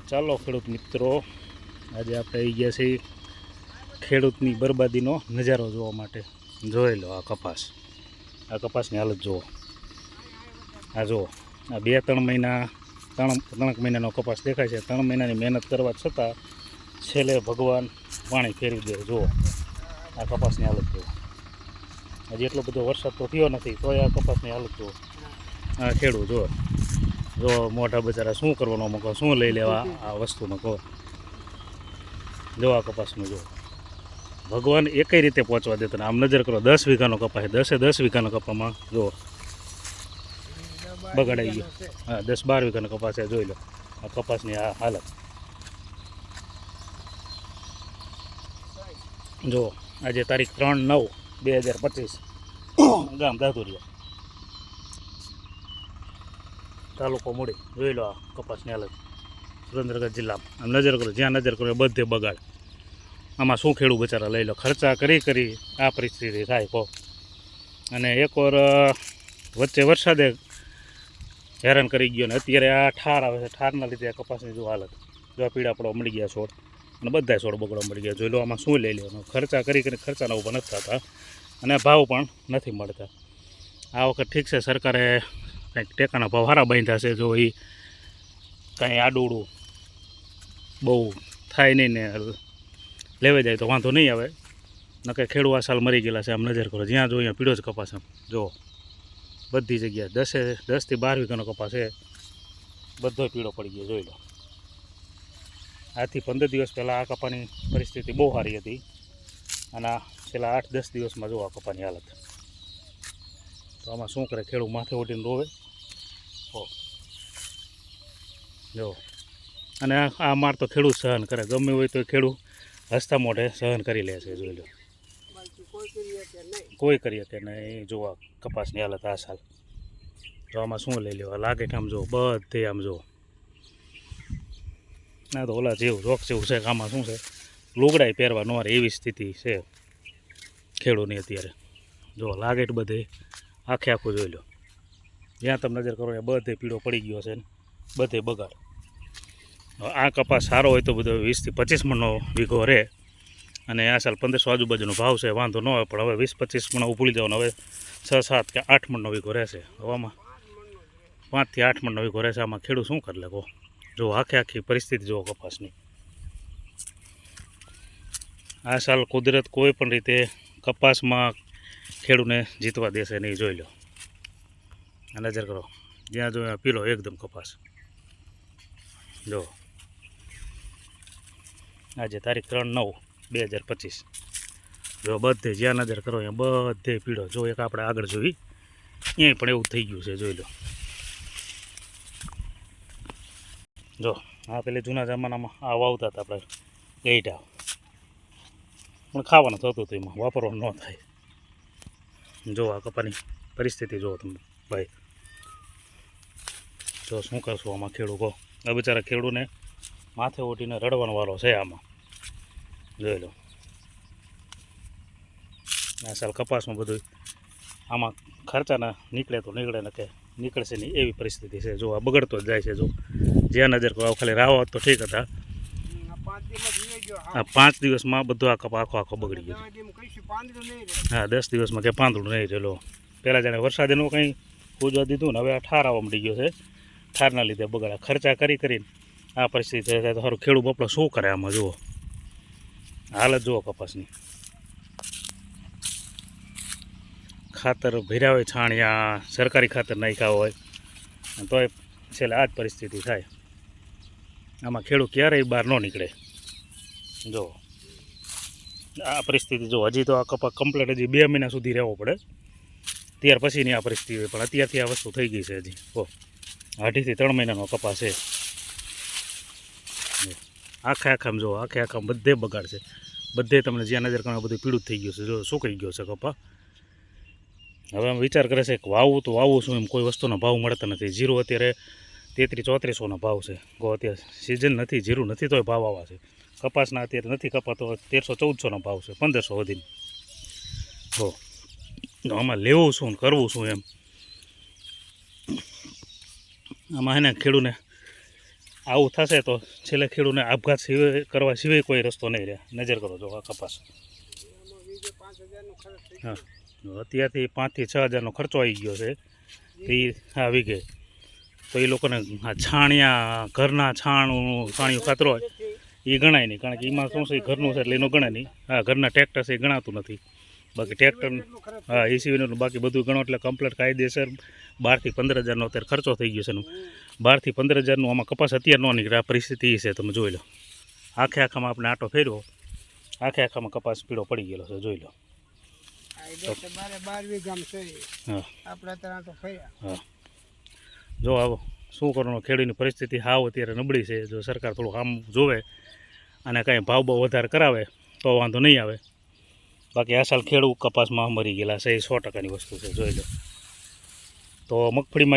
ચાલો ખેડૂત મિત્રો, આજે આપણે આવી ગયા છીએ ખેડૂતની બરબાદીનો નજારો જોવા માટે. જોઈ લો આ કપાસની હાલત જુઓ. આ જુઓ, આ 2-3 મહિના 3 મહિનાનો કપાસ દેખાય છે. 3 મહિનાની મહેનત કરવા છતાં છેલ્લે ભગવાન પાણી ફેરવી દે. જુઓ આ કપાસની હાલત જુઓ. હજી એટલો બધો વરસાદ તો થયો નથી, તોય આ કપાસની હાલત જુઓ. આ ખેડૂત જુઓ, જો મોટા બજારા શું કરવાનો મૂકો, શું લઈ લેવા આ વસ્તુમાં કહો. જો આ કપાસનું જો, ભગવાન એકઈ રીતે પહોંચવા દેતો ને. આમ નજર કરો, 10 વીઘાનો કપાસ, 10 વીઘાનો કપામાં જો બગાડાઈ ગયો. હા, 10-12 વીઘાનો કપાસ છે. જોઈ લો આ કપાસની આ હાલત જો. આજે તારીખ 3/9/2025, ગામ ધાતુરિયા, તાલુકો મૂડી. જોઈ લો આ કપાસની હાલત સુરેન્દ્રનગર જિલ્લામાં. આમ નજર કરો, જ્યાં નજર કરો એ બધે બગાડ. આમાં શું ખેડૂત બચારા લઈ લો, ખર્ચા કરી આ પરિસ્થિતિ થાય કહો. અને એકવાર વચ્ચે વરસાદે હેરાન કરી ગયો ને અત્યારે આ ઠાર આવે છે. ઠારના લીધે આ કપાસની જો હાલત જો, પીળા પડવા મળી ગયા છોડ, અને બધા છોડ બગડવા મળી ગયા. જોઈ લો આમાં શું લઈ લેવાનું. ખર્ચા કરી ખર્ચાના ઊભા નથી થતા, અને ભાવ પણ નથી મળતા. આ વખત ઠીક છે, સરકારે કંઈક ટેકાના ભાવ સારા બાંધ્યા છે. જો એ કાંઈ આડું બહુ થાય નહીં ને લેવા જાય તો વાંધો નહીં આવે. નકે ખેડૂત આ સાલ મરી ગયેલા છે. આમ નજર કરો, જ્યાં જો અહીંયા પીળો જ કપાસ. આમ જો બધી જગ્યાએ 10થી 12 વીઘાનો કપાસ છે, બધો પીળો પડી ગયો. જોઈ લો, આજથી 15 દિવસ પહેલાં આ કપાની પરિસ્થિતિ બહુ સારી હતી, અને છેલ્લા 8-10 દિવસમાં જો આ કપાની હાલત. તો આમાં શું કરે ખેડૂત, માથે ઓઢીને રોવે જો. અને આ માર તો ખેડૂત સહન કરે, ગમે હોય તો ખેડૂત હસતા મોઢે સહન કરી લે છે. જોઈ લો, કોઈ કરીએ કે નહીં. જોવા કપાસની હાલત આ સાલ. તો આમાં શું લઈ લેવા લાગે આમ જો, બધે આમ જો. ના તો ઓલા જેવું રોક જેવું છે. આમાં શું છે, લુગડાઈ પહેરવા ન રહે એવી સ્થિતિ છે ખેડૂતની અત્યારે. જો લાગે બધે આખું જોઈ લો, જ્યાં તમે નજર કરો એ બધે પીળો પડી ગયો છે ને બધે બગાડ. આ કપાસ સારો હોય તો બધો 20થી 25 મણનો વીઘો રહે, અને આ સાલ 1500 આજુબાજુનો ભાવ છે, વાંધો ન હોય. પણ હવે 20-25 મણ ભૂલી જવાનું. હવે 6-7 કે 8 મણનો વીઘો રહેશે. હવામાં 5 થી 8 મણનો વીઘો રહેશે. આમાં ખેડૂત શું કરી લે કહો. જો આખી પરિસ્થિતિ જુઓ કપાસની. આ સાલ કુદરત કોઈ પણ રીતે કપાસમાં ખેડૂતને જીતવા દેશે નહીં. જોઈ લો આ નજર કરો, જ્યાં જો પીળો એકદમ કપાસ. જો આજે તારીખ 3/9/2025, જો બધે જ્યાં નજર કરો અહીંયા બધે પીળો. જો એક આપણે આગળ જોઈ અહીંયા પણ એવું થઈ ગયું છે. જોઈ લો, જો આ પેલે જૂના જમાનામાં આ વાવતા હતા આપણે ગઈઢા, પણ ખાવાનું થતું હતું, એમાં વાપરવાનું ન થાય. જો આ કપાની પરિસ્થિતિ જુઓ તમે ભાઈ. જો શું કરશું આમાં ખેડૂત કહો. આ બિચારા ખેડૂતને માથે ઓઢીને રડવાનો વારો છે આમાં. જોઈ લો આ સાલ કપાસમાં બધું આમાં ખર્ચાના નીકળે તો નીકળે ને કે નીકળશે નહીં એવી પરિસ્થિતિ છે. જો આ બગડતો જ જાય છે. જો જ્યાં નજર કરો, ખાલી રાહો તો ઠીક હતા. આ 5 દિવસમાં બધો આ કપા આખો બગડી ગયો. હા, 10 દિવસમાં કે પાંદડું નહીં રહેલો. પહેલાં જાણે વરસાદ એનું કંઈ પૂજવા દીધું ને હવે આ ઠાર આવવા મળી ગયો છે. ઠારના લીધે બગાડા. ખર્ચા કરીને આ પરિસ્થિતિ થાય તો સારું ખેડૂત આપણો શું કરે આમાં. જુઓ હાલત જુઓ કપાસની. ખાતર ભર્યા હોય, છાણિયા સરકારી ખાતર નાખ્યા હોય, તોય છેલ્લે આ જ પરિસ્થિતિ થાય. આમાં ખેડૂત ક્યારેય બહાર ન નીકળે. જો આ પરિસ્થિતિ જો, હજી તો આ કપા કમ્પ્લીટ હજી 2 મહિના સુધી રહેવો પડે, ત્યાર પછીની આ પરિસ્થિતિ. પણ અત્યારથી આ વસ્તુ થઈ ગઈ છે. હજી 2.5 થી 3 મહિનાનો કપાસ છે. આખામાં જો, આખામાં બધે બગાડ છે. બધે તમને જ્યાં નજર કરો બધું પીળું થઈ ગયું છે. જો શું કહી ગયો છે કપા. હવે આમ વિચાર કરે છે કે વાવવું તો વાવવું શું, એમ કોઈ વસ્તુનો ભાવ મળતા નથી. જીરું અત્યારે 3300-3400 ભાવ છે. ગો અત્યારે સિઝન નથી, જીરું નથી તોય ભાવ આવા છે. કપાસના અત્યારે નથી કપાતો 1300-1400 ભાવ છે, 1500 વધીને. જો આમાં લેવું શું ને કરવું શું એમ. આમાં એને ખેડૂને આવું થશે તો છેલ્લે ખેડૂતને આપઘાત સિવાય કરવા સિવાય કોઈ રસ્તો નહીં રહે. નજર કરો જો આ કપાસ. હા, અત્યારથી 5 થી 6 હજારનો ખર્ચો આવી ગયો છે એ આ વીઘે. તો એ લોકોને આ છાણિયા ઘરના છાણિયું ખાતર હોય એ ગણાય નહીં, કારણ કે એમાં શું છે ઘરનું છે એટલે એનું ગણાય નહીં. હા, ઘરના ટ્રેક્ટર છે એ ગણાતું નથી. બાકી ટ્રેક્ટર હા એ સિવાયનું બાકી બધું ગણો એટલે કમ્પ્લીટ કાયદેસર 12 થી 15 હજારનો અત્યારે ખર્ચો થઈ ગયો છે. 12 થી 15 હજારનું આમાં કપાસ અત્યારે ન નીકળે. આ પરિસ્થિતિ છે, તમે જોઈ લો. આખામાં આપણે આટો ફેરવો, આખામાં કપાસ પીળો પડી ગયેલો છે, જોઈ લો. હા હા, જો આવો શું કરવાનું, ખેડૂતની પરિસ્થિતિ હાવ અત્યારે નબળી છે. જો સરકાર થોડું આમ જોવે અને કાંઈ ભાવ બહુ વધારે કરાવે તો વાંધો નહીં આવે. બાકી આ સાલ ખેડૂત કપાસમાં મરી ગયેલા છે, એ 100%ની વસ્તુ છે, જોઈ લો. તો મગફળીમાં